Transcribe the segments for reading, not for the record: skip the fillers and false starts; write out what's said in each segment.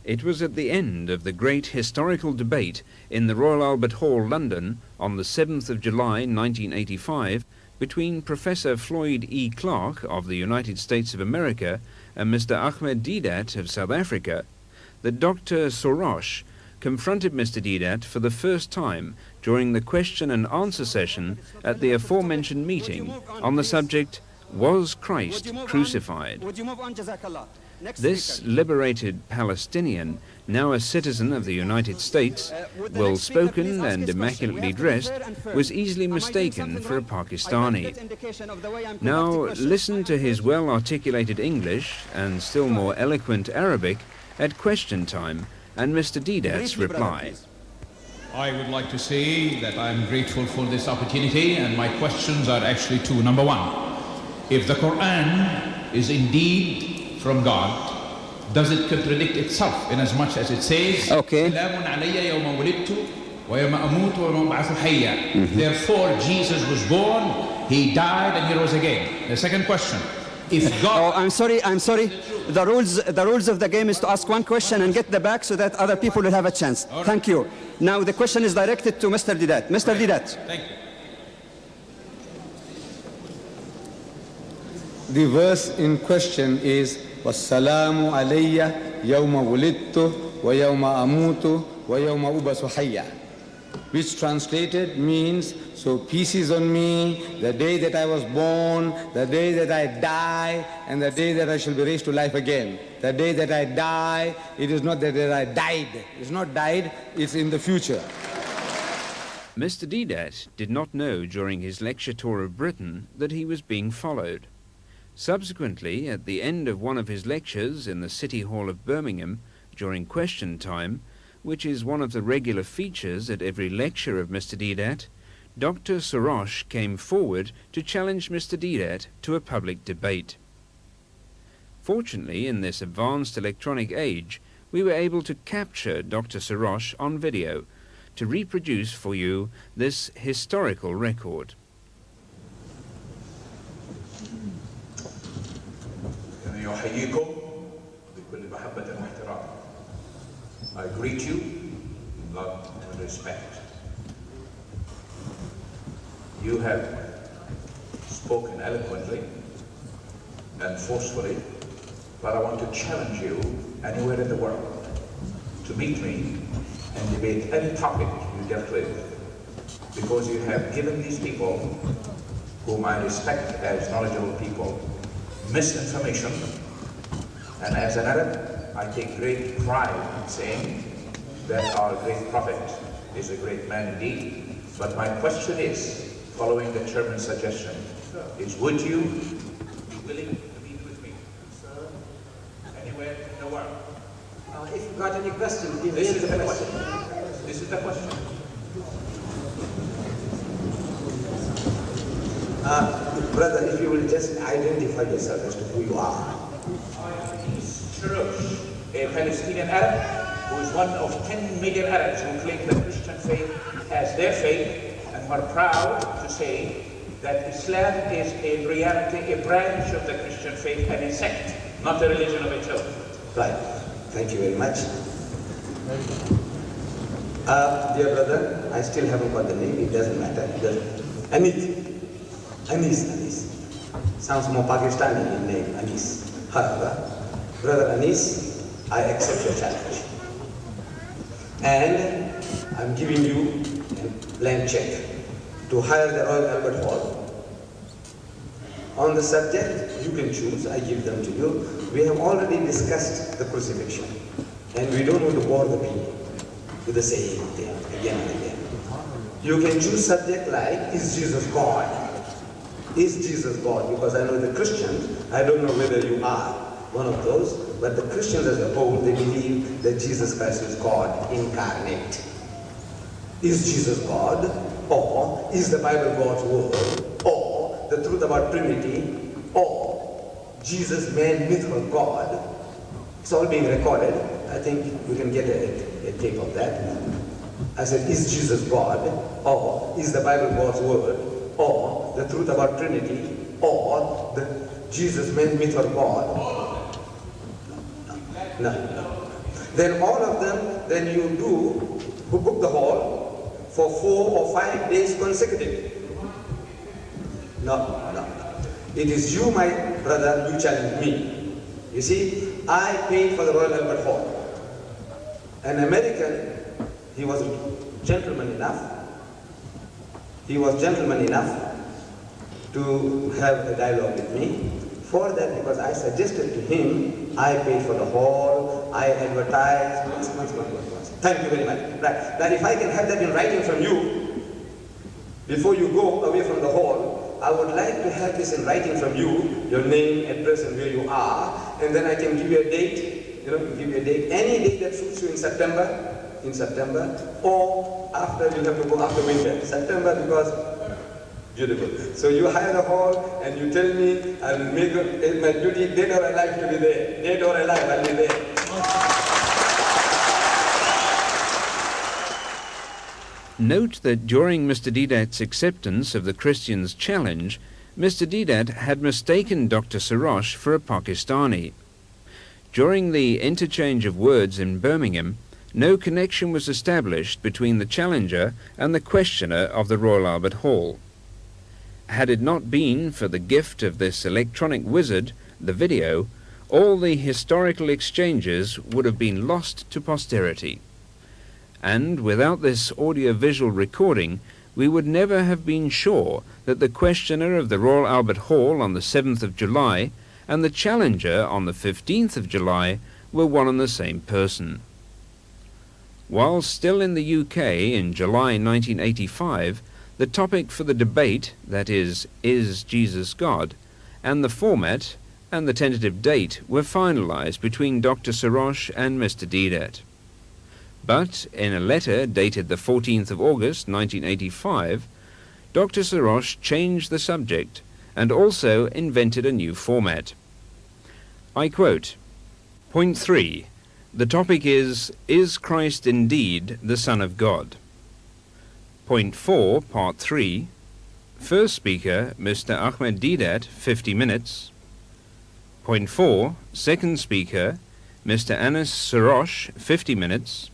It was at the end of the great historical debate in the Royal Albert Hall, London, on the 7th of July 1985, between Professor Floyd E. Clark of the United States of America and Mr. Ahmed Deedat of South Africa, that Dr. Sorrosh confronted Mr. Deedat for the first time during the question and answer session at the aforementioned meeting on the subject, "Was Christ crucified?" This liberated Palestinian, now a citizen of the United States, well-spoken and immaculately dressed, was easily mistaken for a Pakistani. Now listen to his well-articulated English and still more eloquent Arabic at question time and Mr. Deedat's reply. I would like to say that I am grateful for this opportunity, and my questions are actually two. Number one, if the Quran is indeed from God, does it contradict itself in as much as it says, okay, therefore Jesus was born, he died, and he rose again? The second question, if God... Oh, I'm sorry. The rules of the game is to ask one question and get the back so that other people will have a chance. Right. Thank you. Now the question is directed to Mr. Deedat. Mr. Deedat. Thank you. The verse in question is وَالسَّلَامُ عَلَيَّ يَوْمَ وُلِدْتُ وَيَوْمَ أَمُوتُ وَيَوْمَ أُبْعَثُ حَيًّا, which translated means, so peace is on me the day that I was born, the day that I die, and the day that I shall be raised to life again. The day that I die, it is not that I died. It's not died, it's in the future. Mr. Deedat did not know during his lecture tour of Britain that he was being followed. Subsequently, at the end of one of his lectures in the City Hall of Birmingham, during question time, which is one of the regular features at every lecture of Mr. Deedat, Dr. Sorrosh came forward to challenge Mr. Deedat to a public debate. Fortunately, in this advanced electronic age, we were able to capture Dr. Sorrosh on video to reproduce for you this historical record. I greet you in love and respect. You have spoken eloquently and forcefully, but I want to challenge you anywhere in the world to meet me and debate any topic you dealt with, because you have given these people, whom I respect as knowledgeable people, misinformation. And as an Arab, I take great pride in saying that our great prophet is a great man indeed. But my question is, following the chairman's suggestion, is would you be willing to meet with me, sir, anywhere in the world? If you've got any questions, this is the question. This is the question. Brother, if you will just identify yourself as to who you are. Sorrosh, a Palestinian Arab who is one of 10 million Arabs who claim the Christian faith as their faith, and who are proud to say that Islam is in reality a branch of the Christian faith and a sect, not a religion of its own. Right. Thank you very much. Dear brother, I still haven't got the name. It doesn't matter. Anis. Sounds more Pakistani in name, Anis. However, Brother Anis, I accept your challenge. And I'm giving you a blank check to hire the Royal Albert Hall. On the subject, you can choose, I give them to you. We have already discussed the crucifixion, and we don't want to bore the people with the same thing again and again. You can choose subject like, is Jesus God? Is Jesus God? Because I know the Christians, I don't know whether you are one of those, but the Christians as a whole, they believe that Jesus Christ is God incarnate. Is Jesus God? Or is the Bible God's word? Or the truth about Trinity? Or Jesus, man, myth, or God? It's all being recorded. I think you can get a tape of that. I said, is Jesus God? Or is the Bible God's word? Or the truth about Trinity? Or the Jesus, man, myth, or God? No. Then all of them, then you do, who book the hall for 4 or 5 days consecutive. No. It is you, my brother, you challenge me. You see, I paid for the Royal Albert Hall. An American, he was gentleman enough. He was gentleman enough to have a dialogue with me. For that, because I suggested to him, I paid for the hall, I advertised, once. Thank you very much. Right. Now if I can have that in writing from you, before you go away from the hall, I would like to have this in writing from you, your name, address, and where you are, and then I can give you a date, give you a date, any date that suits you in September, or after, you have to go after winter, September, because beautiful. So you hire the hall and you tell me, I will make it my duty, dead or alive, to be there. Dead or alive, I'll be there. Note that during Mr. Deedat's acceptance of the Christian's challenge, Mr. Deedat had mistaken Dr. Sorrosh for a Pakistani. During the interchange of words in Birmingham, no connection was established between the challenger and the questioner of the Royal Albert Hall. Had it not been for the gift of this electronic wizard, the video, all the historical exchanges would have been lost to posterity. And without this audio-visual recording, we would never have been sure that the questioner of the Royal Albert Hall on the 7th of July and the challenger on the 15th of July were one and the same person. While still in the UK in July 1985, the topic for the debate, that is Jesus God, and the format and the tentative date were finalized between Dr. Sorrosh and Mr. Deedat. But in a letter dated the 14th of August 1985, Dr. Sorrosh changed the subject and also invented a new format. I quote, Point 3. The topic is Christ indeed the Son of God? Point 4, Part 3. First speaker, Mr. Ahmed Deedat, 50 minutes. Point 4, second speaker, Mr. Anas Sorrosh, 50 minutes.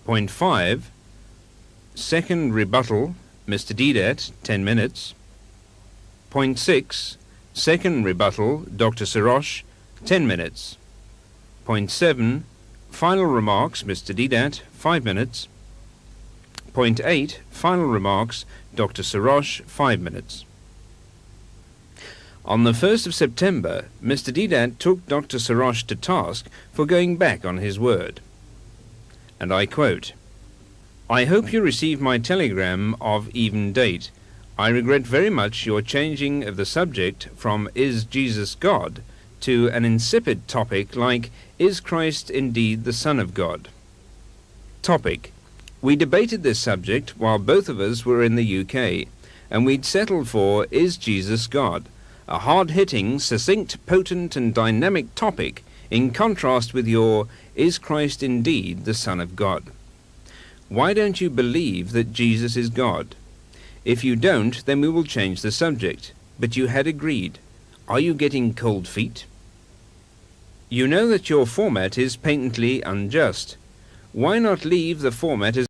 Point 5, second rebuttal, Mr. Deedat, 10 minutes. Point 6, second rebuttal, Dr. Sorrosh, 10 minutes. Point 7, final remarks, Mr. Deedat, 5 minutes. Point 8, final remarks, Dr. Sorrosh, 5 minutes. On the 1st of September, Mr. Deedat took Dr. Sorrosh to task for going back on his word. And I quote, I hope you received my telegram of even date. I regret very much your changing of the subject from Is Jesus God to an insipid topic like Is Christ indeed the Son of God? Topic. We debated this subject while both of us were in the UK, and we'd settled for Is Jesus God? A hard-hitting, succinct, potent and dynamic topic in contrast with your Is Christ indeed the Son of God? Why don't you believe that Jesus is God? If you don't, then we will change the subject. But you had agreed. Are you getting cold feet? You know that your format is patently unjust. Why not leave the format as